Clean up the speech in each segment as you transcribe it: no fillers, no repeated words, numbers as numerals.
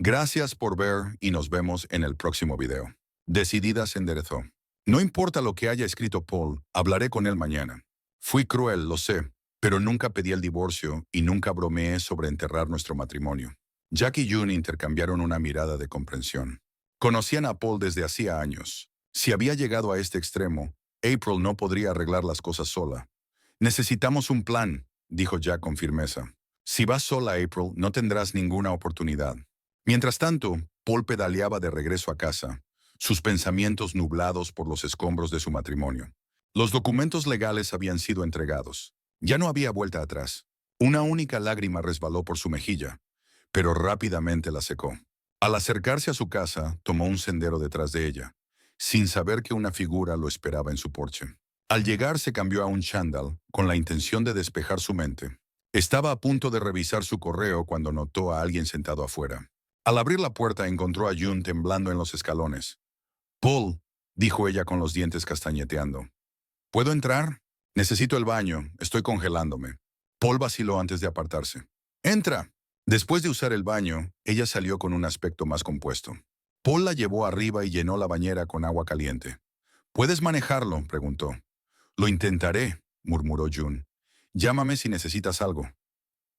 Gracias por ver y nos vemos en el próximo video. Decidida se enderezó. No importa lo que haya escrito Paul, hablaré con él mañana. Fui cruel, lo sé, pero nunca pedí el divorcio y nunca bromeé sobre enterrar nuestro matrimonio. Jack y June intercambiaron una mirada de comprensión. Conocían a Paul desde hacía años. Si había llegado a este extremo, April no podría arreglar las cosas sola. Necesitamos un plan, dijo Jack con firmeza. Si vas sola, April, no tendrás ninguna oportunidad. Mientras tanto, Paul pedaleaba de regreso a casa, sus pensamientos nublados por los escombros de su matrimonio. Los documentos legales habían sido entregados. Ya no había vuelta atrás. Una única lágrima resbaló por su mejilla, pero rápidamente la secó. Al acercarse a su casa, tomó un sendero detrás de ella, sin saber que una figura lo esperaba en su porche. Al llegar se cambió a un chándal con la intención de despejar su mente. Estaba a punto de revisar su correo cuando notó a alguien sentado afuera. Al abrir la puerta encontró a June temblando en los escalones. «Paul», dijo ella con los dientes castañeteando. «¿Puedo entrar? Necesito el baño, estoy congelándome». Paul vaciló antes de apartarse. «¡Entra!». Después de usar el baño, ella salió con un aspecto más compuesto. Paul la llevó arriba y llenó la bañera con agua caliente. «¿Puedes manejarlo?», preguntó. «Lo intentaré», murmuró June. «Llámame si necesitas algo».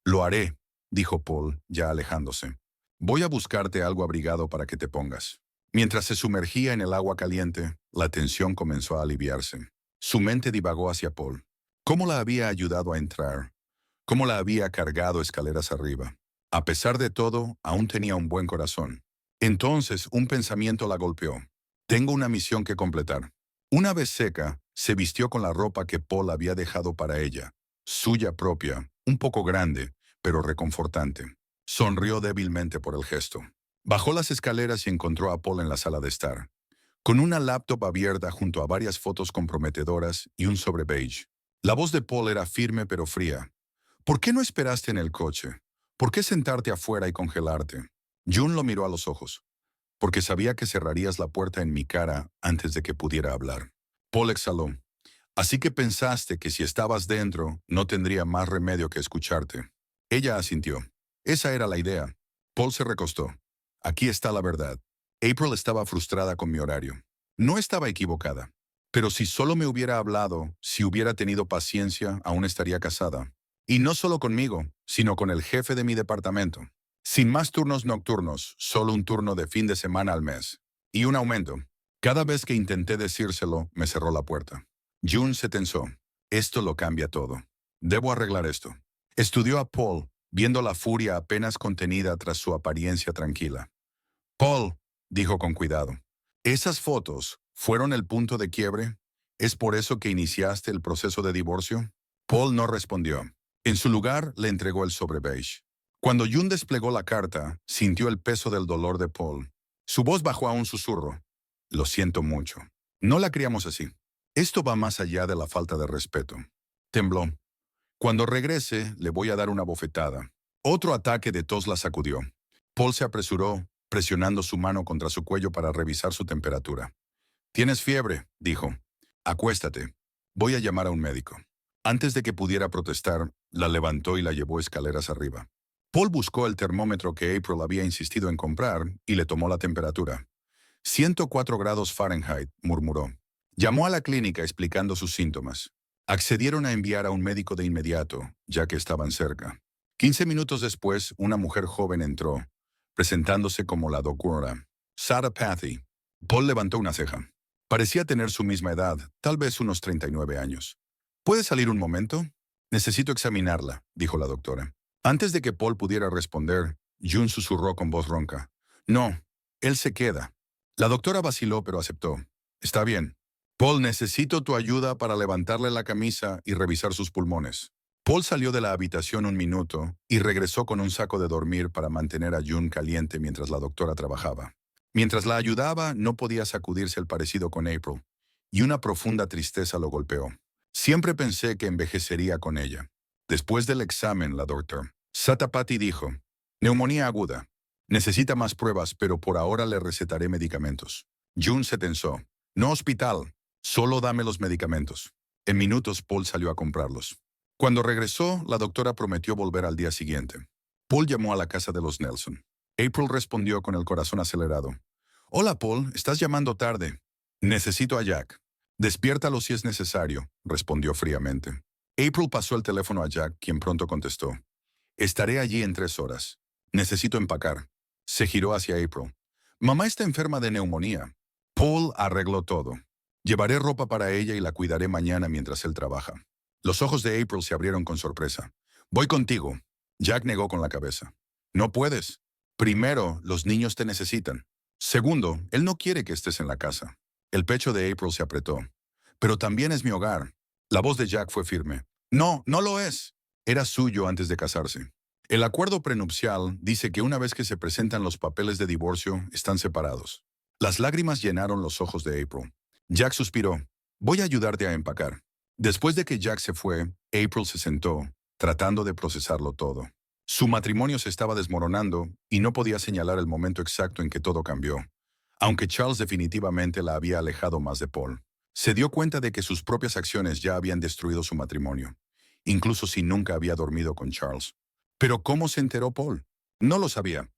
«Lo haré», dijo Paul, ya alejándose. «Voy a buscarte algo abrigado para que te pongas». Mientras se sumergía en el agua caliente, la tensión comenzó a aliviarse. Su mente divagó hacia Paul. ¿Cómo la había ayudado a entrar? ¿Cómo la había cargado escaleras arriba? A pesar de todo, aún tenía un buen corazón. Entonces, un pensamiento la golpeó. «Tengo una misión que completar». Una vez seca, se vistió con la ropa que Paul había dejado para ella, suya propia, un poco grande, pero reconfortante. Sonrió débilmente por el gesto. Bajó las escaleras y encontró a Paul en la sala de estar, con una laptop abierta junto a varias fotos comprometedoras y un sobre beige. La voz de Paul era firme pero fría. «¿Por qué no esperaste en el coche? ¿Por qué sentarte afuera y congelarte?» June lo miró a los ojos. «Porque sabía que cerrarías la puerta en mi cara antes de que pudiera hablar». Paul exhaló. «Así que pensaste que si estabas dentro, no tendría más remedio que escucharte». Ella asintió. «Esa era la idea». Paul se recostó. «Aquí está la verdad. April estaba frustrada con mi horario. No estaba equivocada. Pero si solo me hubiera hablado, si hubiera tenido paciencia, aún estaría casada. Y no solo conmigo, sino con el jefe de mi departamento. Sin más turnos nocturnos, solo un turno de fin de semana al mes. Y un aumento». Cada vez que intenté decírselo, me cerró la puerta. June se tensó. «Esto lo cambia todo. Debo arreglar esto». Estudió a Paul, viendo la furia apenas contenida tras su apariencia tranquila. «Paul», dijo con cuidado, «¿esas fotos fueron el punto de quiebre? ¿Es por eso que iniciaste el proceso de divorcio?» Paul no respondió. En su lugar, le entregó el sobre beige. Cuando June desplegó la carta, sintió el peso del dolor de Paul. Su voz bajó a un susurro. «Lo siento mucho. No la criamos así. Esto va más allá de la falta de respeto». Tembló. «Cuando regrese, le voy a dar una bofetada». Otro ataque de tos la sacudió. Paul se apresuró, presionando su mano contra su cuello para revisar su temperatura. «Tienes fiebre», dijo. «Acuéstate. Voy a llamar a un médico». Antes de que pudiera protestar, la levantó y la llevó escaleras arriba. Paul buscó el termómetro que April había insistido en comprar y le tomó la temperatura. 104 grados Fahrenheit, murmuró. Llamó a la clínica explicando sus síntomas. Accedieron a enviar a un médico de inmediato, ya que estaban cerca. 15 minutos después, una mujer joven entró, presentándose como la doctora Sarah Pathy. Paul levantó una ceja. Parecía tener su misma edad, tal vez unos 39 años. «¿Puede salir un momento?» «Necesito examinarla», dijo la doctora. Antes de que Paul pudiera responder, June susurró con voz ronca. «No, él se queda». La doctora vaciló pero aceptó. «Está bien. Paul, necesito tu ayuda para levantarle la camisa y revisar sus pulmones». Paul salió de la habitación un minuto y regresó con un saco de dormir para mantener a June caliente mientras la doctora trabajaba. Mientras la ayudaba, no podía sacudirse el parecido con April, y una profunda tristeza lo golpeó. «Siempre pensé que envejecería con ella». Después del examen, la doctora Satapati dijo, «Neumonía aguda. Necesita más pruebas, pero por ahora le recetaré medicamentos». June se tensó. «No hospital, solo dame los medicamentos». En minutos, Paul salió a comprarlos. Cuando regresó, la doctora prometió volver al día siguiente. Paul llamó a la casa de los Nelson. April respondió con el corazón acelerado. Hola, Paul, estás llamando tarde. Necesito a Jack. Despiértalo si es necesario, respondió fríamente. April pasó el teléfono a Jack, quien pronto contestó. Estaré allí en 3 horas. Necesito empacar. Se giró hacia April. Mamá está enferma de neumonía. Paul arregló todo. Llevaré ropa para ella y la cuidaré mañana mientras él trabaja. Los ojos de April se abrieron con sorpresa. Voy contigo. Jack negó con la cabeza. No puedes. Primero, los niños te necesitan. Segundo, él no quiere que estés en la casa. El pecho de April se apretó. Pero también es mi hogar. La voz de Jack fue firme. No, no lo es. Era suyo antes de casarse. El acuerdo prenupcial dice que una vez que se presentan los papeles de divorcio, están separados. Las lágrimas llenaron los ojos de April. Jack suspiró. Voy a ayudarte a empacar. Después de que Jack se fue, April se sentó, tratando de procesarlo todo. Su matrimonio se estaba desmoronando y no podía señalar el momento exacto en que todo cambió. Aunque Charles definitivamente la había alejado más de Paul, se dio cuenta de que sus propias acciones ya habían destruido su matrimonio, incluso si nunca había dormido con Charles. ¿Pero cómo se enteró Paul? No lo sabía,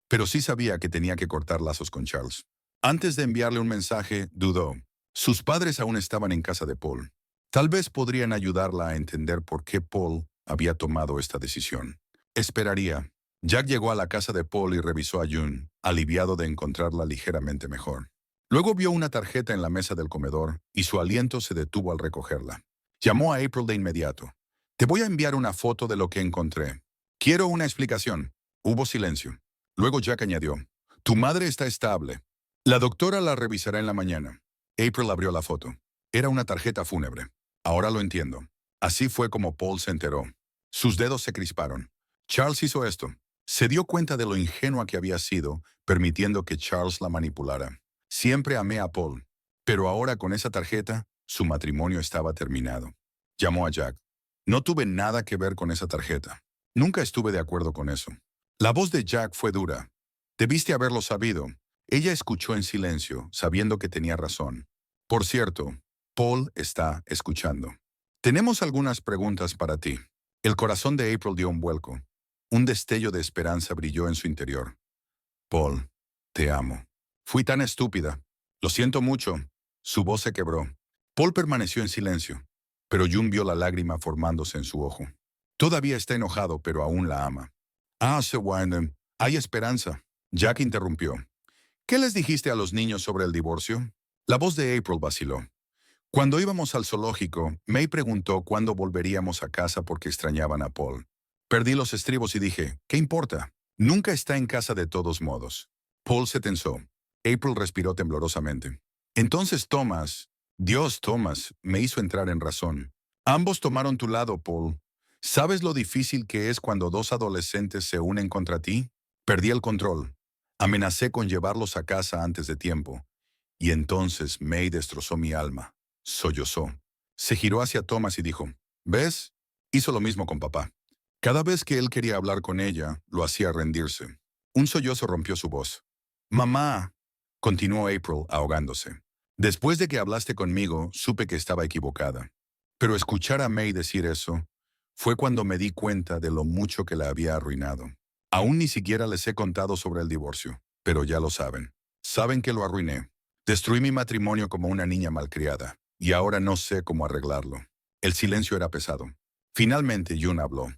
pero sí sabía que tenía que cortar lazos con Charles. Antes de enviarle un mensaje, dudó. Sus padres aún estaban en casa de Paul. Tal vez podrían ayudarla a entender por qué Paul había tomado esta decisión. Esperaría. Jack llegó a la casa de Paul y revisó a June, aliviado de encontrarla ligeramente mejor. Luego vio una tarjeta en la mesa del comedor y su aliento se detuvo al recogerla. Llamó a April de inmediato. Te voy a enviar una foto de lo que encontré. Quiero una explicación. Hubo silencio. Luego Jack añadió. Tu madre está estable. La doctora la revisará en la mañana. April abrió la foto. Era una tarjeta fúnebre. Ahora lo entiendo. Así fue como Paul se enteró. Sus dedos se crisparon. Charles hizo esto. Se dio cuenta de lo ingenua que había sido, permitiendo que Charles la manipulara. Siempre amé a Paul, pero ahora con esa tarjeta, su matrimonio estaba terminado. Llamó a Jack. No tuve nada que ver con esa tarjeta. Nunca estuve de acuerdo con eso. La voz de Jack fue dura. Debiste haberlo sabido. Ella escuchó en silencio, sabiendo que tenía razón. Por cierto, Paul está escuchando. Tenemos algunas preguntas para ti. El corazón de April dio un vuelco. Un destello de esperanza brilló en su interior. Paul, te amo. Fui tan estúpida. Lo siento mucho. Su voz se quebró. Paul permaneció en silencio, pero June vio la lágrima formándose en su ojo. Todavía está enojado, pero aún la ama. Sir Wyndham, hay esperanza. Jack interrumpió. ¿Qué les dijiste a los niños sobre el divorcio? La voz de April vaciló. Cuando íbamos al zoológico, May preguntó cuándo volveríamos a casa porque extrañaban a Paul. Perdí los estribos y dije, ¿qué importa? Nunca está en casa de todos modos. Paul se tensó. April respiró temblorosamente. Entonces Thomas, me hizo entrar en razón. Ambos tomaron tu lado, Paul. ¿Sabes lo difícil que es cuando dos adolescentes se unen contra ti? Perdí el control. Amenacé con llevarlos a casa antes de tiempo. Y entonces May destrozó mi alma. Sollozó. Se giró hacia Thomas y dijo, ¿ves? Hizo lo mismo con papá. Cada vez que él quería hablar con ella, lo hacía rendirse. Un sollozo rompió su voz. Mamá, continuó April, ahogándose. Después de que hablaste conmigo, supe que estaba equivocada. Pero escuchar a May decir eso fue cuando me di cuenta de lo mucho que la había arruinado. Aún ni siquiera les he contado sobre el divorcio, pero ya lo saben. Saben que lo arruiné. Destruí mi matrimonio como una niña malcriada, y ahora no sé cómo arreglarlo. El silencio era pesado. Finalmente, June habló.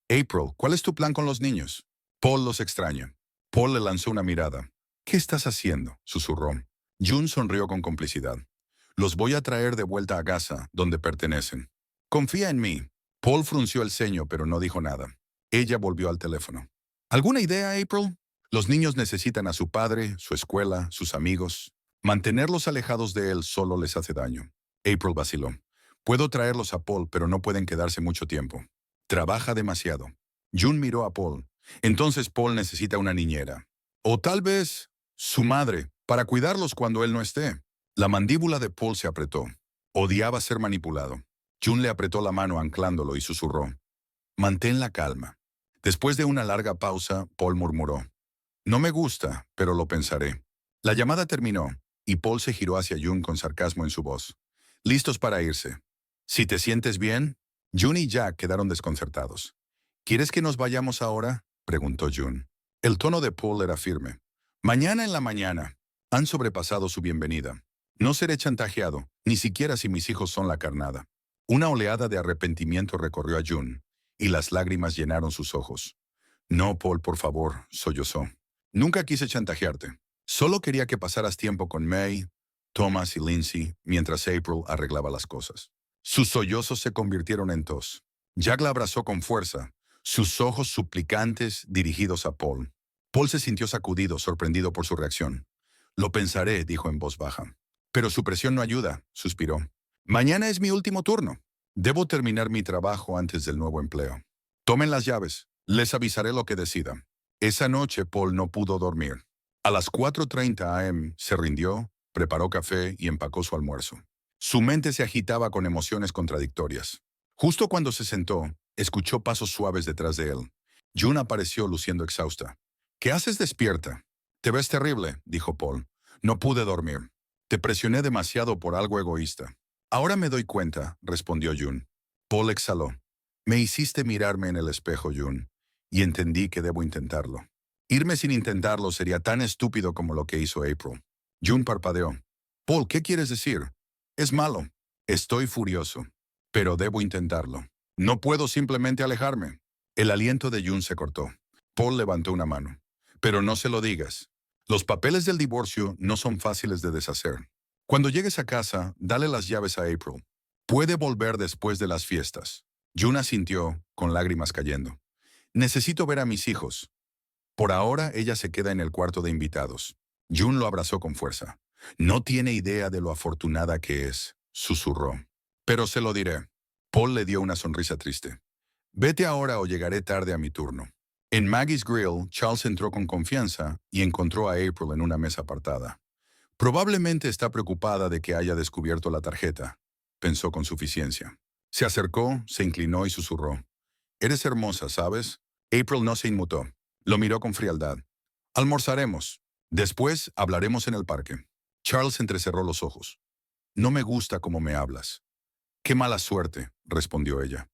April, ¿cuál es tu plan con los niños? Paul los extraña. Paul le lanzó una mirada. ¿Qué estás haciendo?, susurró. June sonrió con complicidad. Los voy a traer de vuelta a casa, donde pertenecen. Confía en mí. Paul frunció el ceño, pero no dijo nada. Ella volvió al teléfono. ¿Alguna idea, April? Los niños necesitan a su padre, su escuela, sus amigos. Mantenerlos alejados de él solo les hace daño. April vaciló. Puedo traerlos a Paul, pero no pueden quedarse mucho tiempo. Trabaja demasiado. June miró a Paul. Entonces Paul necesita una niñera. O tal vez su madre, para cuidarlos cuando él no esté. La mandíbula de Paul se apretó. Odiaba ser manipulado. June le apretó la mano anclándolo y susurró. Mantén la calma. Después de una larga pausa, Paul murmuró. No me gusta, pero lo pensaré. La llamada terminó, y Paul se giró hacia June con sarcasmo en su voz. Listos para irse. Si te sientes bien. June y Jack quedaron desconcertados. ¿Quieres que nos vayamos ahora?, preguntó June. El tono de Paul era firme. Mañana en la mañana. Han sobrepasado su bienvenida. No seré chantajeado, ni siquiera si mis hijos son la carnada. Una oleada de arrepentimiento recorrió a June, y las lágrimas llenaron sus ojos. No, Paul, por favor, sollozó. Nunca quise chantajearte. Solo quería que pasaras tiempo con May, Thomas y Lindsay mientras April arreglaba las cosas. Sus sollozos se convirtieron en tos. Jack la abrazó con fuerza, sus ojos suplicantes dirigidos a Paul. Paul se sintió sacudido, sorprendido por su reacción. Lo pensaré, dijo en voz baja. Pero su presión no ayuda, suspiró. Mañana es mi último turno. Debo terminar mi trabajo antes del nuevo empleo. Tomen las llaves. Les avisaré lo que decida. Esa noche Paul no pudo dormir. A las 4:30 am se rindió, preparó café y empacó su almuerzo. Su mente se agitaba con emociones contradictorias. Justo cuando se sentó, escuchó pasos suaves detrás de él. June apareció luciendo exhausta. ¿Qué haces despierta? Te ves terrible, dijo Paul. No pude dormir. Te presioné demasiado por algo egoísta. Ahora me doy cuenta, respondió June. Paul exhaló. Me hiciste mirarme en el espejo, June, y entendí que debo intentarlo. Irme sin intentarlo sería tan estúpido como lo que hizo April. June parpadeó. Paul, ¿qué quieres decir? Es malo. Estoy furioso. Pero debo intentarlo. No puedo simplemente alejarme. El aliento de June se cortó. Paul levantó una mano. Pero no se lo digas. Los papeles del divorcio no son fáciles de deshacer. Cuando llegues a casa, dale las llaves a April. Puede volver después de las fiestas. June asintió, con lágrimas cayendo. Necesito ver a mis hijos. Por ahora, ella se queda en el cuarto de invitados. June lo abrazó con fuerza. No tiene idea de lo afortunada que es, susurró. Pero se lo diré. Paul le dio una sonrisa triste. Vete ahora o llegaré tarde a mi turno. En Maggie's Grill, Charles entró con confianza y encontró a April en una mesa apartada. Probablemente está preocupada de que haya descubierto la tarjeta, pensó con suficiencia. Se acercó, se inclinó y susurró. Eres hermosa, ¿sabes? April no se inmutó. Lo miró con frialdad. Almorzaremos. Después hablaremos en el parque. Charles entrecerró los ojos. No me gusta cómo me hablas. Qué mala suerte, respondió ella.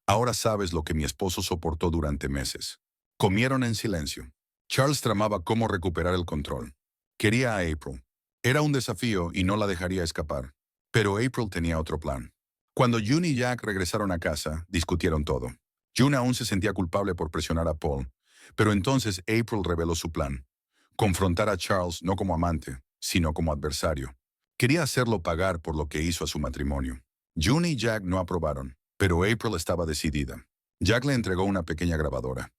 Ahora sabes lo que mi esposo soportó durante meses. Comieron en silencio. Charles tramaba cómo recuperar el control. Quería a April. Era un desafío y no la dejaría escapar. Pero April tenía otro plan. Cuando June y Jack regresaron a casa, discutieron todo. June aún se sentía culpable por presionar a Paul, pero entonces April reveló su plan. Confrontar a Charles no como amante, sino como adversario. Quería hacerlo pagar por lo que hizo a su matrimonio. June y Jack no aprobaron, pero April estaba decidida. Jack le entregó una pequeña grabadora.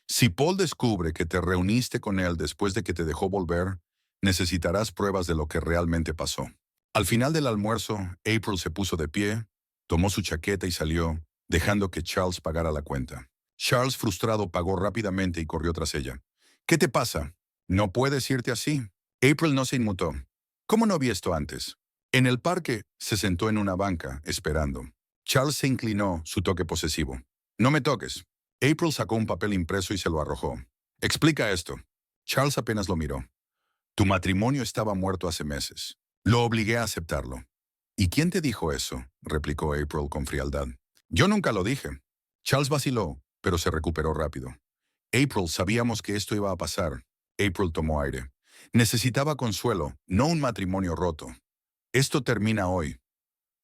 Si Paul descubre que te reuniste con él después de que te dejó volver, necesitarás pruebas de lo que realmente pasó. Al final del almuerzo, April se puso de pie, tomó su chaqueta y salió, dejando que Charles pagara la cuenta. Charles, frustrado, pagó rápidamente y corrió tras ella. ¿Qué te pasa? No puedes irte así. April no se inmutó. ¿Cómo no vi esto antes? En el parque, se sentó en una banca, esperando. Charles se inclinó, su toque posesivo. No me toques. April sacó un papel impreso y se lo arrojó. Explica esto. Charles apenas lo miró. Tu matrimonio estaba muerto hace meses. Lo obligué a aceptarlo. ¿Y quién te dijo eso? Replicó April con frialdad. Yo nunca lo dije. Charles vaciló, pero se recuperó rápido. April, sabíamos que esto iba a pasar. April tomó aire. Necesitaba consuelo, no un matrimonio roto. Esto termina hoy.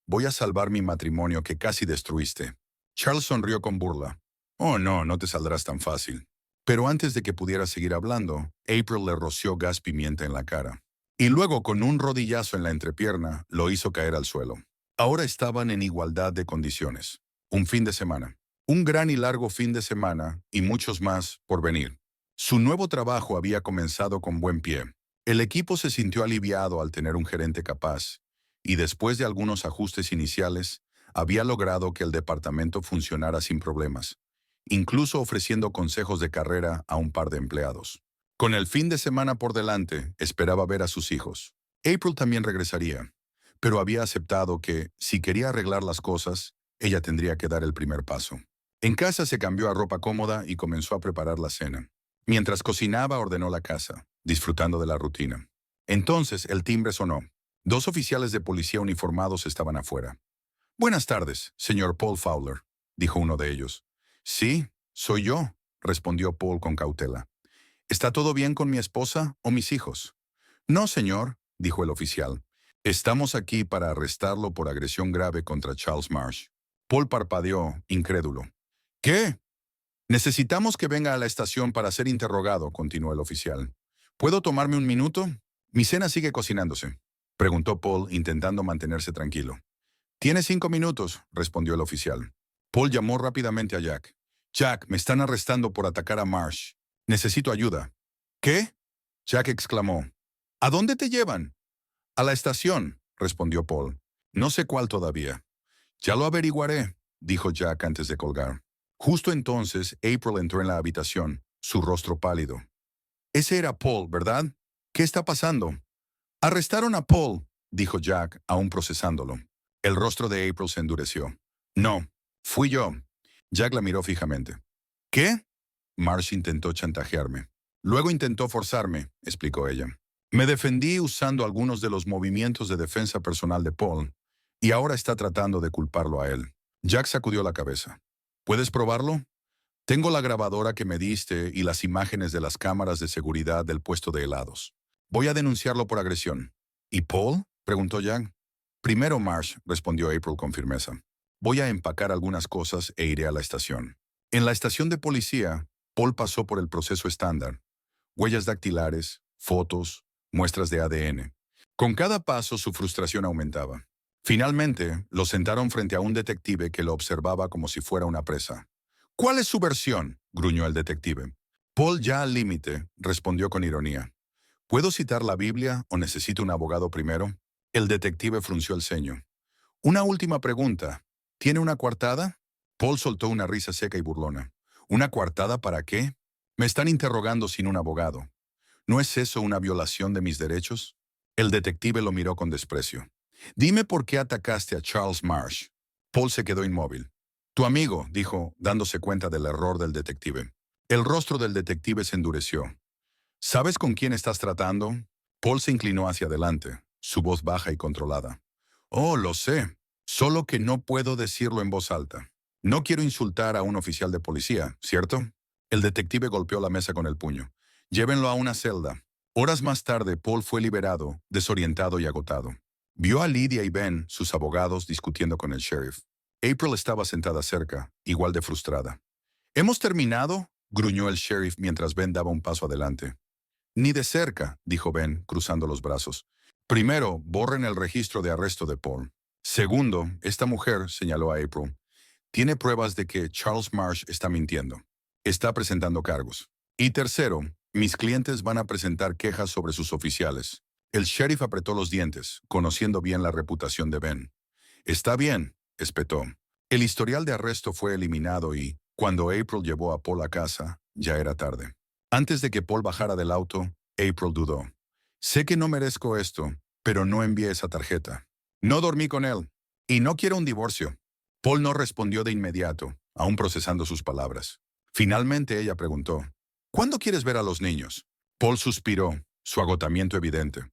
Voy a salvar mi matrimonio que casi destruiste. Charles sonrió con burla. Oh, no, no te saldrás tan fácil. Pero antes de que pudiera seguir hablando, April le roció gas pimienta en la cara. Y luego, con un rodillazo en la entrepierna, lo hizo caer al suelo. Ahora estaban en igualdad de condiciones. Un fin de semana. Un gran y largo fin de semana, y muchos más por venir. Su nuevo trabajo había comenzado con buen pie. El equipo se sintió aliviado al tener un gerente capaz, y después de algunos ajustes iniciales, había logrado que el departamento funcionara sin problemas, incluso ofreciendo consejos de carrera a un par de empleados. Con el fin de semana por delante, esperaba ver a sus hijos. April también regresaría, pero había aceptado que, si quería arreglar las cosas, ella tendría que dar el primer paso. En casa se cambió a ropa cómoda y comenzó a preparar la cena. Mientras cocinaba, ordenó la casa, disfrutando de la rutina. Entonces el timbre sonó. 2 oficiales de policía uniformados estaban afuera. Buenas tardes, señor Paul Fowler, dijo uno de ellos. Sí, soy yo, respondió Paul con cautela. ¿Está todo bien con mi esposa o mis hijos? No, señor, dijo el oficial. Estamos aquí para arrestarlo por agresión grave contra Charles Marsh. Paul parpadeó, incrédulo. ¿Qué? Necesitamos que venga a la estación para ser interrogado, continuó el oficial. ¿Puedo tomarme un minuto? Mi cena sigue cocinándose, preguntó Paul, intentando mantenerse tranquilo. Tiene 5 minutos, respondió el oficial. Paul llamó rápidamente a Jack. Jack, me están arrestando por atacar a Marsh. Necesito ayuda. ¿Qué? Jack exclamó. ¿A dónde te llevan? A la estación, respondió Paul. No sé cuál todavía. Ya lo averiguaré, dijo Jack antes de colgar. Justo entonces, April entró en la habitación, su rostro pálido. Ese era Paul, ¿verdad? ¿Qué está pasando? Arrestaron a Paul, dijo Jack, aún procesándolo. El rostro de April se endureció. No, fui yo. Jack la miró fijamente. ¿Qué? Marsh intentó chantajearme. Luego intentó forzarme, explicó ella. Me defendí usando algunos de los movimientos de defensa personal de Paul, y ahora está tratando de culparlo a él. Jack sacudió la cabeza. ¿Puedes probarlo? Tengo la grabadora que me diste y las imágenes de las cámaras de seguridad del puesto de helados. Voy a denunciarlo por agresión. ¿Y Paul? Preguntó Jack. Primero, Marsh, respondió April con firmeza. Voy a empacar algunas cosas e iré a la estación. En la estación de policía, Paul pasó por el proceso estándar. Huellas dactilares, fotos, muestras de ADN. Con cada paso su frustración aumentaba. Finalmente, lo sentaron frente a un detective que lo observaba como si fuera una presa. ¿Cuál es su versión?, gruñó el detective. Paul, ya al límite, respondió con ironía. ¿Puedo citar la Biblia o necesito un abogado primero? El detective frunció el ceño. Una última pregunta. ¿Tiene una coartada? Paul soltó una risa seca y burlona. ¿Una coartada para qué? Me están interrogando sin un abogado. ¿No es eso una violación de mis derechos? El detective lo miró con desprecio. Dime por qué atacaste a Charles Marsh. Paul se quedó inmóvil. Tu amigo, dijo, dándose cuenta del error del detective. El rostro del detective se endureció. ¿Sabes con quién estás tratando? Paul se inclinó hacia adelante, su voz baja y controlada. Oh, lo sé, solo que no puedo decirlo en voz alta. No quiero insultar a un oficial de policía, ¿cierto? El detective golpeó la mesa con el puño. Llévenlo a una celda. Horas más tarde, Paul fue liberado, desorientado y agotado. Vio a Lydia y Ben, sus abogados, discutiendo con el sheriff. April estaba sentada cerca, igual de frustrada. ¿Hemos terminado?, gruñó el sheriff mientras Ben daba un paso adelante. Ni de cerca, dijo Ben, cruzando los brazos. Primero, borren el registro de arresto de Paul. Segundo, esta mujer, señaló a April, tiene pruebas de que Charles Marsh está mintiendo. Está presentando cargos. Y tercero, mis clientes van a presentar quejas sobre sus oficiales. El sheriff apretó los dientes, conociendo bien la reputación de Ben. Está bien, espetó. El historial de arresto fue eliminado y, cuando April llevó a Paul a casa, ya era tarde. Antes de que Paul bajara del auto, April dudó. Sé que no merezco esto, pero no envié esa tarjeta. No dormí con él. Y no quiero un divorcio. Paul no respondió de inmediato, aún procesando sus palabras. Finalmente ella preguntó, ¿cuándo quieres ver a los niños? Paul suspiró, su agotamiento evidente.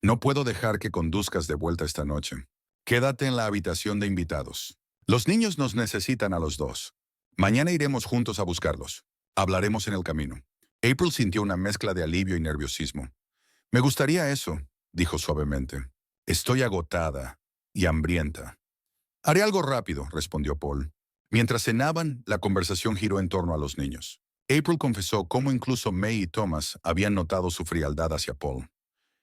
No puedo dejar que conduzcas de vuelta esta noche. Quédate en la habitación de invitados. Los niños nos necesitan a los dos. Mañana iremos juntos a buscarlos. Hablaremos en el camino. April sintió una mezcla de alivio y nerviosismo. Me gustaría eso, dijo suavemente. Estoy agotada y hambrienta. Haré algo rápido, respondió Paul. Mientras cenaban, la conversación giró en torno a los niños. April confesó cómo incluso May y Thomas habían notado su frialdad hacia Paul.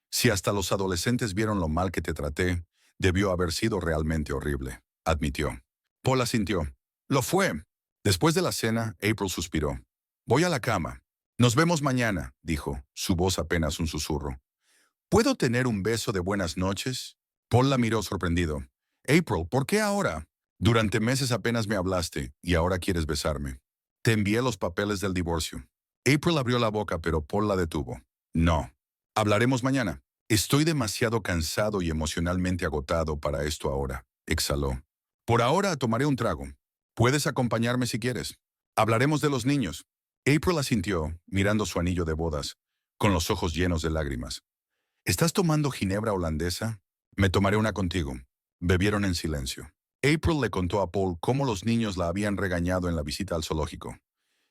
Si hasta los adolescentes vieron lo mal que te traté, debió haber sido realmente horrible, admitió. Paul asintió. Lo fue. Después de la cena, April suspiró. Voy a la cama. Nos vemos mañana, dijo, su voz apenas un susurro. ¿Puedo tener un beso de buenas noches? Paul la miró sorprendido. April, ¿por qué ahora? Durante meses apenas me hablaste y ahora quieres besarme. Te envié los papeles del divorcio. April abrió la boca, pero Paul la detuvo. No. Hablaremos mañana. Estoy demasiado cansado y emocionalmente agotado para esto ahora, exhaló. Por ahora tomaré un trago. Puedes acompañarme si quieres. Hablaremos de los niños. April asintió, mirando su anillo de bodas, con los ojos llenos de lágrimas. ¿Estás tomando ginebra holandesa? Me tomaré una contigo. Bebieron en silencio. April le contó a Paul cómo los niños la habían regañado en la visita al zoológico.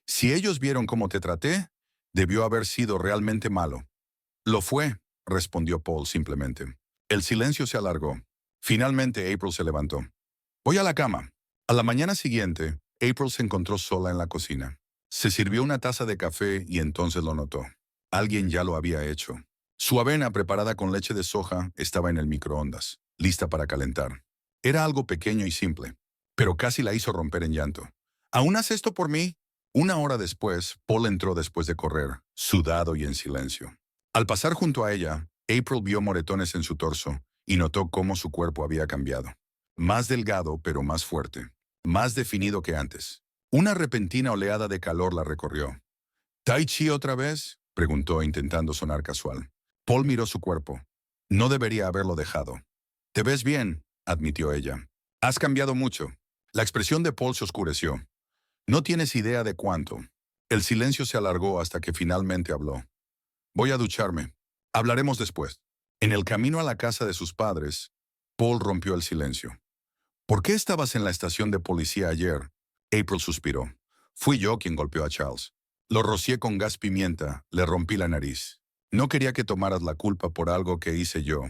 Si ellos vieron cómo te traté, Debió haber sido realmente malo. Lo fue, respondió Paul simplemente. El silencio se alargó. Finalmente April se levantó. Voy a la cama. A la mañana siguiente, April se encontró sola en la cocina. Se sirvió una taza de café y entonces lo notó. Alguien ya lo había hecho. Su avena preparada con leche de soja estaba en el microondas, lista para calentar. Era algo pequeño y simple, pero casi la hizo romper en llanto. ¿Aún haces esto por mí? Una hora después, Paul entró después de correr, sudado y en silencio. Al pasar junto a ella, April vio moretones en su torso y notó cómo su cuerpo había cambiado. Más delgado, pero más fuerte. Más definido que antes. Una repentina oleada de calor la recorrió. ¿Tai Chi otra vez?, preguntó intentando sonar casual. Paul miró su cuerpo. No debería haberlo dejado. Te ves bien, admitió ella. Has cambiado mucho. La expresión de Paul se oscureció. No tienes idea de cuánto. El silencio se alargó hasta que finalmente habló. Voy a ducharme. Hablaremos después. En el camino a la casa de sus padres, Paul rompió el silencio. ¿Por qué estabas en la estación de policía ayer? April suspiró. Fui yo quien golpeó a Charles. Lo rocié con gas pimienta, le rompí la nariz. No quería que tomaras la culpa por algo que hice yo.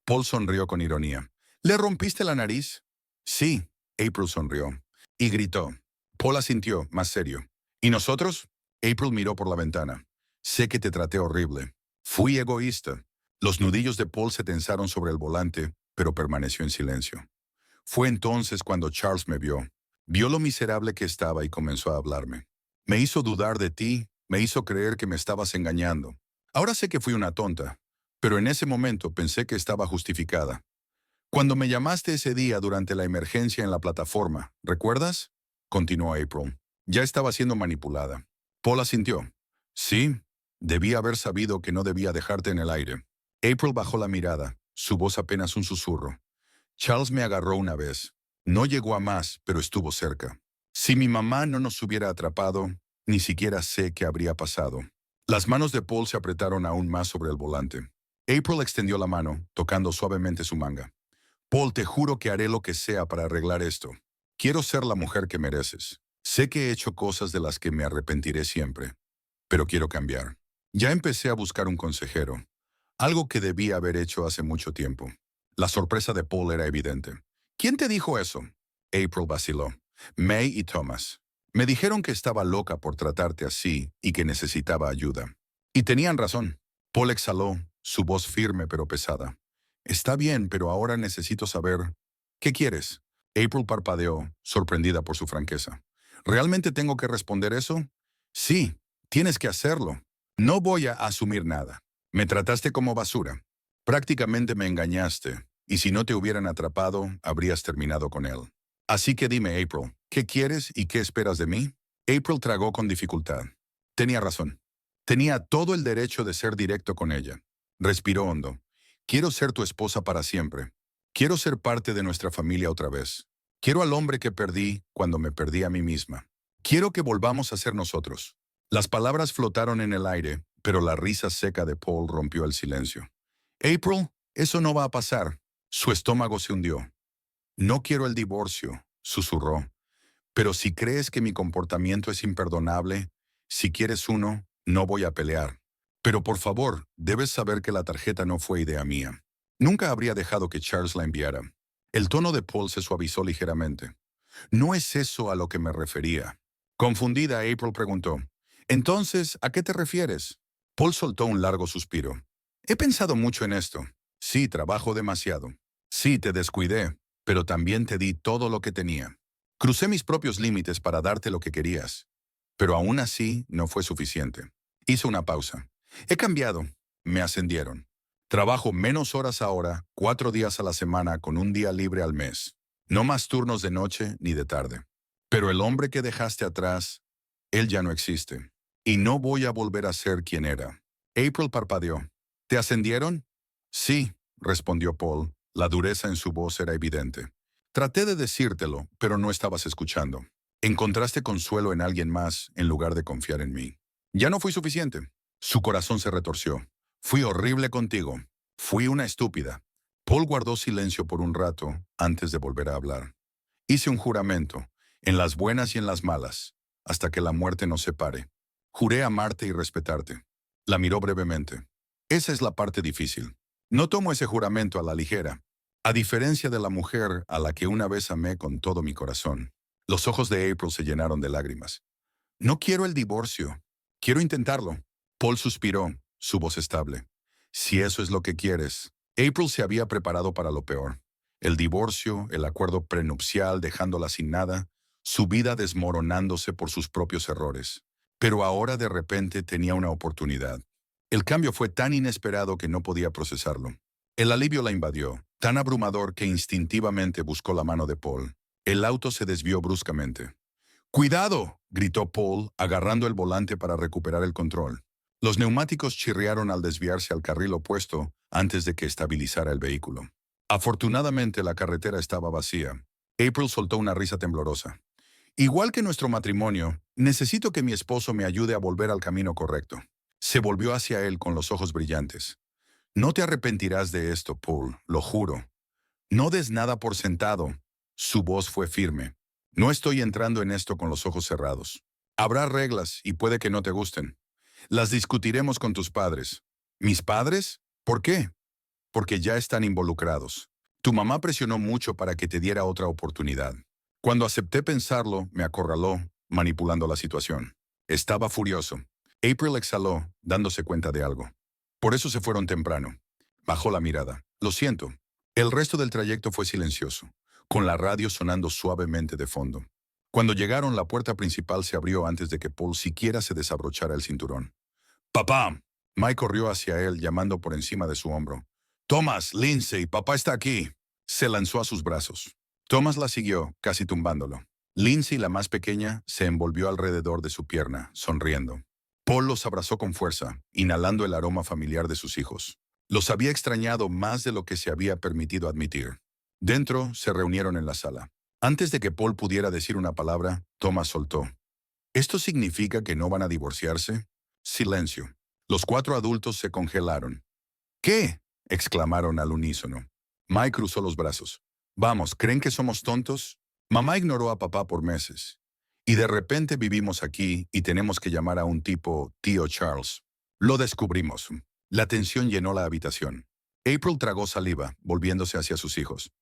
Paul sonrió con ironía. ¿Le rompiste la nariz? Sí, April sonrió. Y gritó. Paul asintió, más serio. ¿Y nosotros? April miró por la ventana. Sé que te traté horrible. Fui egoísta. Los nudillos de Paul se tensaron sobre el volante, pero permaneció en silencio. Fue entonces cuando Charles me vio. Vio lo miserable que estaba y comenzó a hablarme. Me hizo dudar de ti, me hizo creer que me estabas engañando. Ahora sé que fui una tonta, pero en ese momento pensé que estaba justificada. Cuando me llamaste ese día durante la emergencia en la plataforma, ¿recuerdas? Continuó April. Ya estaba siendo manipulada. Paul asintió. Sí, debía haber sabido que no debía dejarte en el aire. April bajó la mirada, su voz apenas un susurro. Charles me agarró una vez. No llegó a más, pero estuvo cerca. Si mi mamá no nos hubiera atrapado, ni siquiera sé qué habría pasado. Las manos de Paul se apretaron aún más sobre el volante. April extendió la mano, tocando suavemente su manga. Paul, te juro que haré lo que sea para arreglar esto. Quiero ser la mujer que mereces. Sé que he hecho cosas de las que me arrepentiré siempre, pero quiero cambiar. Ya empecé a buscar un consejero, algo que debía haber hecho hace mucho tiempo. La sorpresa de Paul era evidente. ¿Quién te dijo eso? April vaciló. May y Thomas. Me dijeron que estaba loca por tratarte así y que necesitaba ayuda. Y tenían razón. Paul exhaló, su voz firme pero pesada. Está bien, pero ahora necesito saber. ¿Qué quieres? April parpadeó, sorprendida por su franqueza. ¿Realmente tengo que responder eso? Sí, tienes que hacerlo. No voy a asumir nada. Me trataste como basura. Prácticamente me engañaste, y si no te hubieran atrapado, habrías terminado con él. Así que dime, April, ¿qué quieres y qué esperas de mí? April tragó con dificultad. Tenía razón. Tenía todo el derecho de ser directo con ella. Respiró hondo. Quiero ser tu esposa para siempre. Quiero ser parte de nuestra familia otra vez. Quiero al hombre que perdí cuando me perdí a mí misma. Quiero que volvamos a ser nosotros. Las palabras flotaron en el aire, pero la risa seca de Paul rompió el silencio. April, eso no va a pasar. Su estómago se hundió. No quiero el divorcio, susurró. Pero si crees que mi comportamiento es imperdonable, si quieres uno, no voy a pelear. Pero por favor, debes saber que la tarjeta no fue idea mía. Nunca habría dejado que Charles la enviara. El tono de Paul se suavizó ligeramente. No es eso a lo que me refería. Confundida, April preguntó. Entonces, ¿a qué te refieres? Paul soltó un largo suspiro. He pensado mucho en esto. Sí, trabajo demasiado. Sí, te descuidé, pero también te di todo lo que tenía. Crucé mis propios límites para darte lo que querías. Pero aún así no fue suficiente. Hice una pausa. He cambiado. Me ascendieron. Trabajo menos horas ahora, 4 días a la semana con un día libre al mes. No más turnos de noche ni de tarde. Pero el hombre que dejaste atrás, él ya no existe. Y no voy a volver a ser quien era. April parpadeó. ¿Te ascendieron? Sí, respondió Paul. La dureza en su voz era evidente. Traté de decírtelo, pero no estabas escuchando. Encontraste consuelo en alguien más en lugar de confiar en mí. Ya no fui suficiente. Su corazón se retorció. Fui horrible contigo. Fui una estúpida. Paul guardó silencio por un rato antes de volver a hablar. Hice un juramento, en las buenas y en las malas, hasta que la muerte nos separe. Juré amarte y respetarte. La miró brevemente. Esa es la parte difícil. No tomo ese juramento a la ligera. A diferencia de la mujer a la que una vez amé con todo mi corazón. Los ojos de April se llenaron de lágrimas. No quiero el divorcio. Quiero intentarlo. Paul suspiró, su voz estable. Si eso es lo que quieres. April se había preparado para lo peor. El divorcio, el acuerdo prenupcial dejándola sin nada, su vida desmoronándose por sus propios errores. Pero ahora de repente tenía una oportunidad. El cambio fue tan inesperado que no podía procesarlo. El alivio la invadió, tan abrumador que instintivamente buscó la mano de Paul. El auto se desvió bruscamente. ¡Cuidado!, gritó Paul, agarrando el volante para recuperar el control. Los neumáticos chirriaron al desviarse al carril opuesto antes de que estabilizara el vehículo. Afortunadamente la carretera estaba vacía. April soltó una risa temblorosa. Igual que nuestro matrimonio, necesito que mi esposo me ayude a volver al camino correcto. Se volvió hacia él con los ojos brillantes. No te arrepentirás de esto, Paul, lo juro. No des nada por sentado. Su voz fue firme. No estoy entrando en esto con los ojos cerrados. Habrá reglas y puede que no te gusten. Las discutiremos con tus padres. ¿Mis padres? ¿Por qué? Porque ya están involucrados. Tu mamá presionó mucho para que te diera otra oportunidad. Cuando acepté pensarlo, me acorraló, manipulando la situación. Estaba furioso. April exhaló, dándose cuenta de algo. Por eso se fueron temprano. Bajó la mirada. Lo siento. El resto del trayecto fue silencioso, con la radio sonando suavemente de fondo. Cuando llegaron, la puerta principal se abrió antes de que Paul siquiera se desabrochara el cinturón. ¡Papá! Mike corrió hacia él, llamando por encima de su hombro. Thomas, Lindsay, papá está aquí. Se lanzó a sus brazos. Thomas la siguió, casi tumbándolo. Lindsay, la más pequeña, se envolvió alrededor de su pierna, sonriendo. Paul los abrazó con fuerza, inhalando el aroma familiar de sus hijos. Los había extrañado más de lo que se había permitido admitir. Dentro, se reunieron en la sala. Antes de que Paul pudiera decir una palabra, Thomas soltó. ¿Esto significa que no van a divorciarse? Silencio. Los 4 adultos se congelaron. ¿Qué?, exclamaron al unísono. Mike cruzó los brazos. Vamos, ¿creen que somos tontos? Mamá ignoró a papá por meses. Y de repente vivimos aquí y tenemos que llamar a un tipo tío Charles. Lo descubrimos. La tensión llenó la habitación. April tragó saliva, volviéndose hacia sus hijos.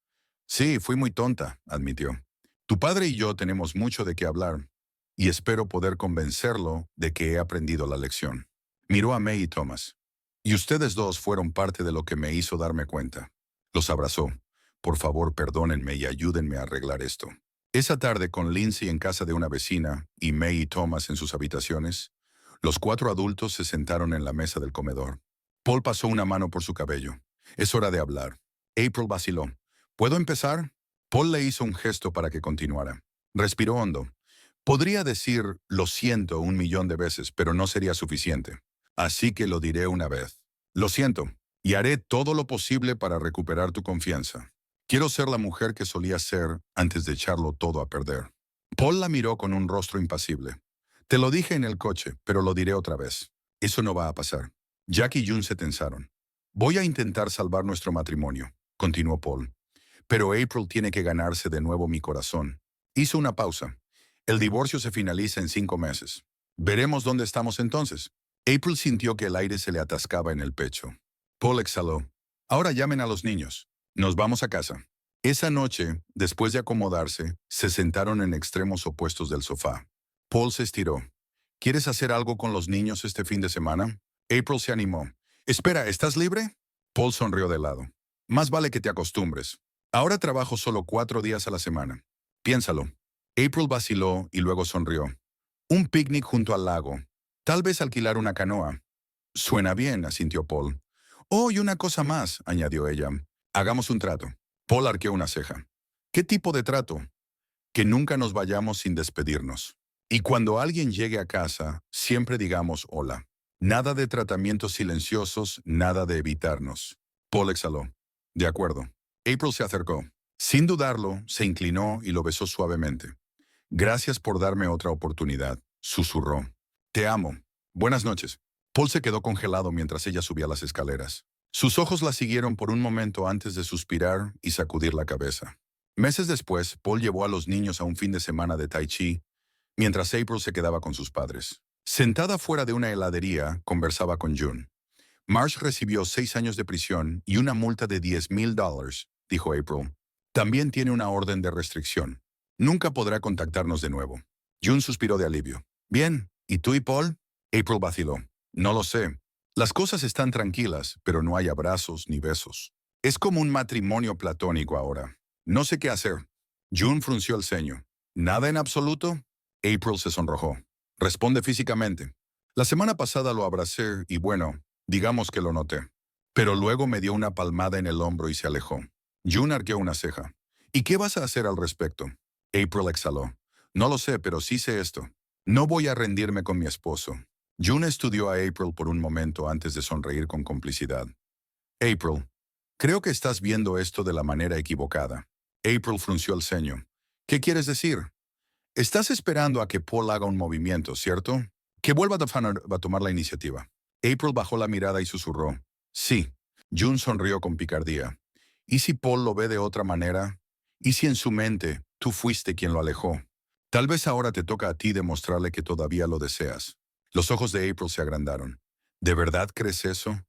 Sí, fui muy tonta, admitió. Tu padre y yo tenemos mucho de qué hablar, y espero poder convencerlo de que he aprendido la lección. Miró a May y Thomas. Y ustedes dos fueron parte de lo que me hizo darme cuenta. Los abrazó. Por favor, perdónenme y ayúdenme a arreglar esto. Esa tarde, con Lindsay en casa de una vecina y May y Thomas en sus habitaciones, los 4 adultos se sentaron en la mesa del comedor. Paul pasó una mano por su cabello. Es hora de hablar. April vaciló. ¿Puedo empezar? Paul le hizo un gesto para que continuara. Respiró hondo. Podría decir lo siento 1.000.000 de veces, pero no sería suficiente. Así que lo diré una vez. Lo siento, y haré todo lo posible para recuperar tu confianza. Quiero ser la mujer que solía ser antes de echarlo todo a perder. Paul la miró con un rostro impasible. Te lo dije en el coche, pero lo diré otra vez. Eso no va a pasar. Jack y June se tensaron. Voy a intentar salvar nuestro matrimonio, continuó Paul. Pero April tiene que ganarse de nuevo mi corazón. Hizo una pausa. El divorcio se finaliza en 5 meses. Veremos dónde estamos entonces. April sintió que el aire se le atascaba en el pecho. Paul exhaló. Ahora llamen a los niños. Nos vamos a casa. Esa noche, después de acomodarse, se sentaron en extremos opuestos del sofá. Paul se estiró. ¿Quieres hacer algo con los niños este fin de semana? April se animó. Espera, ¿estás libre? Paul sonrió de lado. Más vale que te acostumbres. Ahora trabajo solo 4 días a la semana. Piénsalo. April vaciló y luego sonrió. Un picnic junto al lago. Tal vez alquilar una canoa. Suena bien, asintió Paul. Oh, y una cosa más, añadió ella. Hagamos un trato. Paul arqueó una ceja. ¿Qué tipo de trato? Que nunca nos vayamos sin despedirnos. Y cuando alguien llegue a casa, siempre digamos hola. Nada de tratamientos silenciosos, nada de evitarnos. Paul exhaló. De acuerdo. April se acercó. Sin dudarlo, se inclinó y lo besó suavemente. Gracias por darme otra oportunidad, susurró. Te amo. Buenas noches. Paul se quedó congelado mientras ella subía las escaleras. Sus ojos la siguieron por un momento antes de suspirar y sacudir la cabeza. Meses después, Paul llevó a los niños a un fin de semana de Tai Chi, mientras April se quedaba con sus padres. Sentada fuera de una heladería, conversaba con June. Marsh recibió 6 años de prisión y una multa de $10,000, dijo April. También tiene una orden de restricción. Nunca podrá contactarnos de nuevo. June suspiró de alivio. Bien, ¿y tú y Paul? April vaciló. No lo sé. Las cosas están tranquilas, pero no hay abrazos ni besos. Es como un matrimonio platónico ahora. No sé qué hacer. June frunció el ceño. ¿Nada en absoluto? April se sonrojó. Responde físicamente. La semana pasada lo abracé y bueno, digamos que lo noté. Pero luego me dio una palmada en el hombro y se alejó. June arqueó una ceja. ¿Y qué vas a hacer al respecto? April exhaló. No lo sé, pero sí sé esto. No voy a rendirme con mi esposo. June estudió a April por un momento antes de sonreír con complicidad. April, creo que estás viendo esto de la manera equivocada. April frunció el ceño. ¿Qué quieres decir? Estás esperando a que Paul haga un movimiento, ¿cierto? Que vuelva a tomar la iniciativa. April bajó la mirada y susurró. Sí. June sonrió con picardía. ¿Y si Paul lo ve de otra manera? ¿Y si en su mente tú fuiste quien lo alejó? Tal vez ahora te toca a ti demostrarle que todavía lo deseas. Los ojos de April se agrandaron. ¿De verdad crees eso?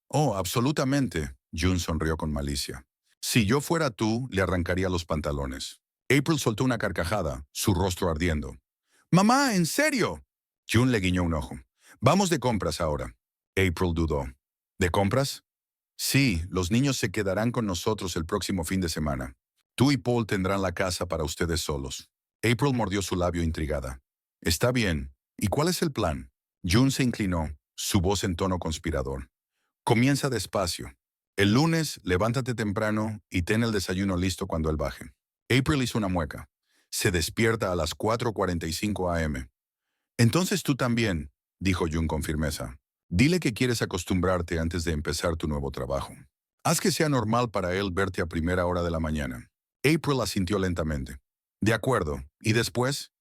Oh, absolutamente. June sonrió con malicia. Si yo fuera tú, le arrancaría los pantalones. April soltó una carcajada, su rostro ardiendo. ¡Mamá, en serio! June le guiñó un ojo. Vamos de compras ahora. April dudó. ¿De compras? Sí, los niños se quedarán con nosotros el próximo fin de semana. Tú y Paul tendrán la casa para ustedes solos. April mordió su labio intrigada. Está bien. ¿Y cuál es el plan? June se inclinó, su voz en tono conspirador. Comienza despacio. El lunes, levántate temprano y ten el desayuno listo cuando él baje. April hizo una mueca. Se despierta a las 4:45 a.m. Entonces tú también, dijo June con firmeza. Dile que quieres acostumbrarte antes de empezar tu nuevo trabajo. Haz que sea normal para él verte a primera hora de la mañana. April asintió lentamente. De acuerdo. ¿Y después?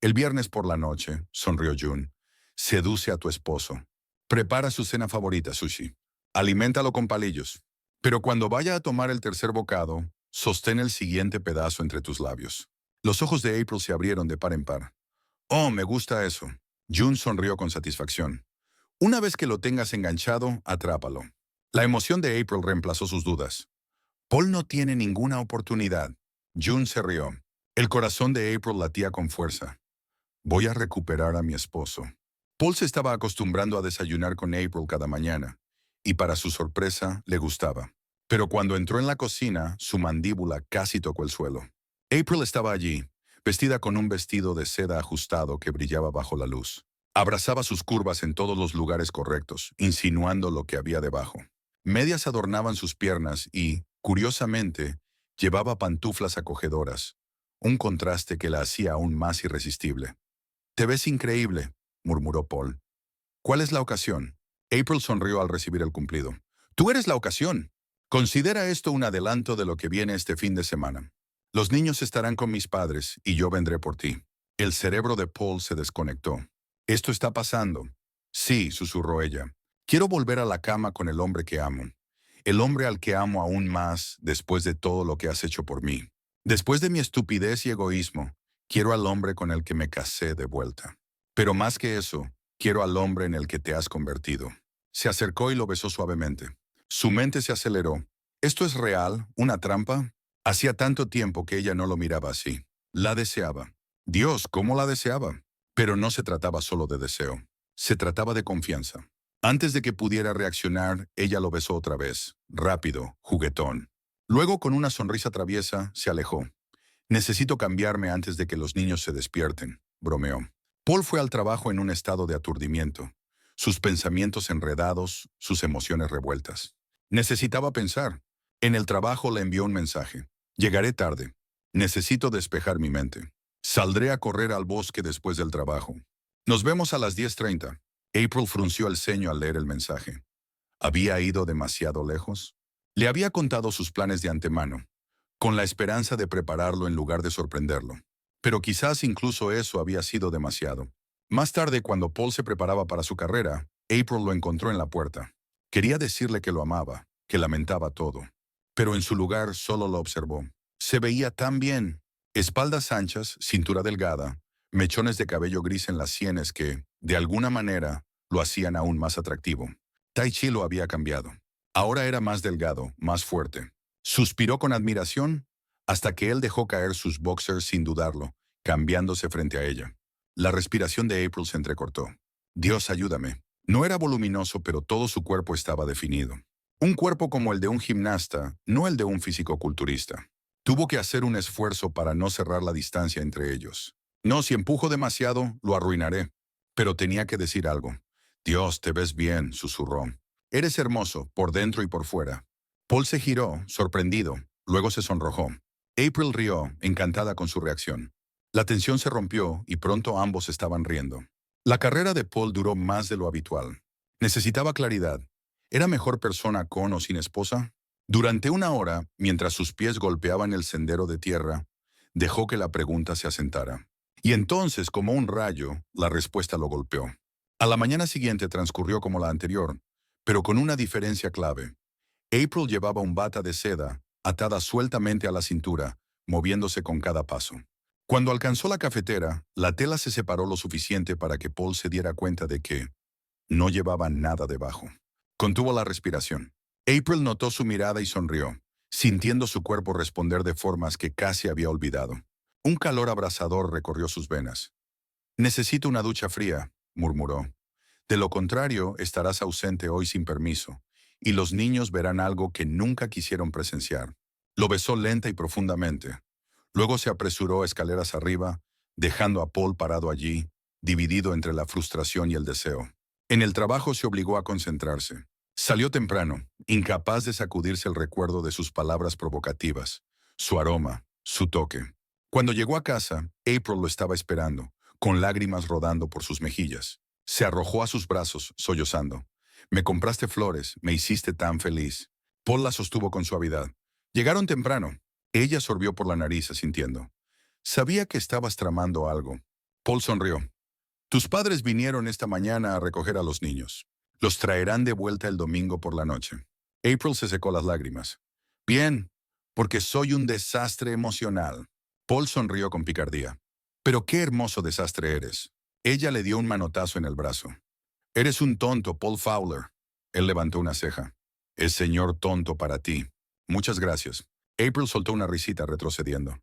El viernes por la noche, sonrió June. Seduce a tu esposo. Prepara su cena favorita, sushi. Aliméntalo con palillos. Pero cuando vaya a tomar el tercer bocado, sostén el siguiente pedazo entre tus labios. Los ojos de April se abrieron de par en par. Oh, me gusta eso. June sonrió con satisfacción. Una vez que lo tengas enganchado, atrápalo. La emoción de April reemplazó sus dudas. Paul no tiene ninguna oportunidad. June se rió. El corazón de April latía con fuerza. Voy a recuperar a mi esposo. Paul se estaba acostumbrando a desayunar con April cada mañana, y para su sorpresa le gustaba. Pero cuando entró en la cocina, su mandíbula casi tocó el suelo. April estaba allí, vestida con un vestido de seda ajustado que brillaba bajo la luz. Abrazaba sus curvas en todos los lugares correctos, insinuando lo que había debajo. Medias adornaban sus piernas y, curiosamente, llevaba pantuflas acogedoras, un contraste que la hacía aún más irresistible. Te ves increíble, murmuró Paul. ¿Cuál es la ocasión? April sonrió al recibir el cumplido. Tú eres la ocasión. Considera esto un adelanto de lo que viene este fin de semana. Los niños estarán con mis padres y yo vendré por ti. El cerebro de Paul se desconectó. Esto está pasando. Sí, susurró ella. Quiero volver a la cama con el hombre que amo. El hombre al que amo aún más después de todo lo que has hecho por mí. Después de mi estupidez y egoísmo, quiero al hombre con el que me casé de vuelta. Pero más que eso, quiero al hombre en el que te has convertido. Se acercó y lo besó suavemente. Su mente se aceleró. ¿Esto es real? ¿Una trampa? Hacía tanto tiempo que ella no lo miraba así. La deseaba. Dios, ¿cómo la deseaba? Pero no se trataba solo de deseo. Se trataba de confianza. Antes de que pudiera reaccionar, ella lo besó otra vez, rápido, juguetón. Luego, con una sonrisa traviesa, se alejó. Necesito cambiarme antes de que los niños se despierten, bromeó. Paul fue al trabajo en un estado de aturdimiento, sus pensamientos enredados, sus emociones revueltas. Necesitaba pensar. En el trabajo le envió un mensaje. Llegaré tarde. Necesito despejar mi mente. Saldré a correr al bosque después del trabajo. Nos vemos a las 10:30. April frunció el ceño al leer el mensaje. ¿Había ido demasiado lejos? Le había contado sus planes de antemano, con la esperanza de prepararlo en lugar de sorprenderlo. Pero quizás incluso eso había sido demasiado. Más tarde, cuando Paul se preparaba para su carrera, April lo encontró en la puerta. Quería decirle que lo amaba, que lamentaba todo. Pero en su lugar solo lo observó. Se veía tan bien. Espaldas anchas, cintura delgada, mechones de cabello gris en las sienes que, de alguna manera, lo hacían aún más atractivo. Tai Chi lo había cambiado. Ahora era más delgado, más fuerte. Suspiró con admiración hasta que él dejó caer sus boxers sin dudarlo, cambiándose frente a ella. La respiración de April se entrecortó. Dios, ayúdame. No era voluminoso, pero todo su cuerpo estaba definido. Un cuerpo como el de un gimnasta, no el de un fisicoculturista. Tuvo que hacer un esfuerzo para no cerrar la distancia entre ellos. No, si empujo demasiado, lo arruinaré. Pero tenía que decir algo. Dios, te ves bien, susurró. Eres hermoso, por dentro y por fuera. Paul se giró, sorprendido. Luego se sonrojó. April rió, encantada con su reacción. La tensión se rompió y pronto ambos estaban riendo. La carrera de Paul duró más de lo habitual. Necesitaba claridad. ¿Era mejor persona con o sin esposa? Durante una hora, mientras sus pies golpeaban el sendero de tierra, dejó que la pregunta se asentara. Y entonces, como un rayo, la respuesta lo golpeó. A la mañana siguiente transcurrió como la anterior, pero con una diferencia clave. April llevaba un bata de seda, atada sueltamente a la cintura, moviéndose con cada paso. Cuando alcanzó la cafetera, la tela se separó lo suficiente para que Paul se diera cuenta de que no llevaba nada debajo. Contuvo la respiración. April notó su mirada y sonrió, sintiendo su cuerpo responder de formas que casi había olvidado. Un calor abrasador recorrió sus venas. Necesito una ducha fría, murmuró. De lo contrario, estarás ausente hoy sin permiso, y los niños verán algo que nunca quisieron presenciar. Lo besó lenta y profundamente. Luego se apresuró escaleras arriba, dejando a Paul parado allí, dividido entre la frustración y el deseo. En el trabajo se obligó a concentrarse. Salió temprano, incapaz de sacudirse el recuerdo de sus palabras provocativas, su aroma, su toque. Cuando llegó a casa, April lo estaba esperando, con lágrimas rodando por sus mejillas. Se arrojó a sus brazos, sollozando. Me compraste flores, me hiciste tan feliz. Paul la sostuvo con suavidad. Llegaron temprano. Ella sorbió por la nariz asintiendo. Sabía que estabas tramando algo. Paul sonrió. Tus padres vinieron esta mañana a recoger a los niños. Los traerán de vuelta el domingo por la noche. April se secó las lágrimas. Bien, porque soy un desastre emocional. Paul sonrió con picardía. Pero qué hermoso desastre eres. Ella le dio un manotazo en el brazo. Eres un tonto, Paul Fowler. Él levantó una ceja. Es señor tonto para ti. Muchas gracias. April soltó una risita retrocediendo.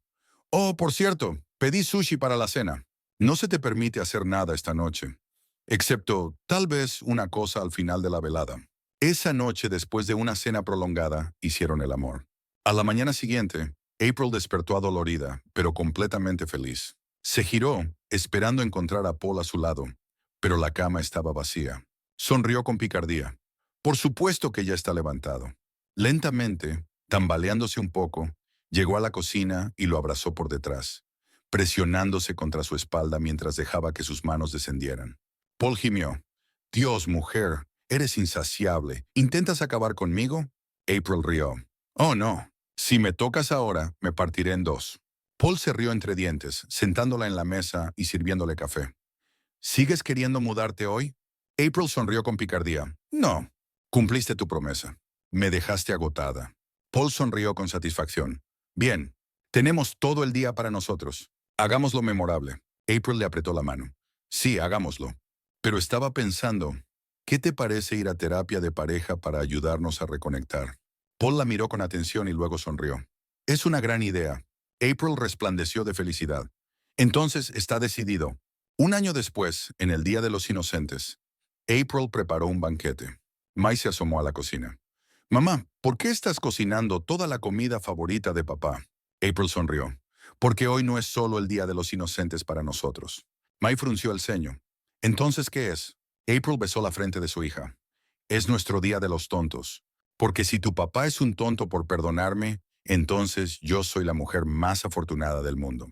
Oh, por cierto, pedí sushi para la cena. No se te permite hacer nada esta noche, excepto tal vez una cosa al final de la velada. Esa noche, después de una cena prolongada, hicieron el amor. A la mañana siguiente, April despertó adolorida, pero completamente feliz. Se giró, esperando encontrar a Paul a su lado, pero la cama estaba vacía. Sonrió con picardía. Por supuesto que ya está levantado. Lentamente, tambaleándose un poco, llegó a la cocina y lo abrazó por detrás, presionándose contra su espalda mientras dejaba que sus manos descendieran. Paul gimió. Dios, mujer, eres insaciable. ¿Intentas acabar conmigo? April rió. Oh, no. Si me tocas ahora, me partiré en dos. Paul se rió entre dientes, sentándola en la mesa y sirviéndole café. ¿Sigues queriendo mudarte hoy? April sonrió con picardía. No. Cumpliste tu promesa. Me dejaste agotada. Paul sonrió con satisfacción. Bien. Tenemos todo el día para nosotros. Hagámoslo memorable. April le apretó la mano. Sí, hagámoslo. Pero estaba pensando, ¿qué te parece ir a terapia de pareja para ayudarnos a reconectar? Paul la miró con atención y luego sonrió. Es una gran idea. April resplandeció de felicidad. Entonces está decidido. Un año después, en el Día de los Inocentes, April preparó un banquete. Mai se asomó a la cocina. Mamá, ¿por qué estás cocinando toda la comida favorita de papá? April sonrió. Porque hoy no es solo el Día de los Inocentes para nosotros. Mai frunció el ceño. ¿Entonces qué es? April besó la frente de su hija. Es nuestro Día de los Tontos. Porque si tu papá es un tonto por perdonarme, entonces yo soy la mujer más afortunada del mundo.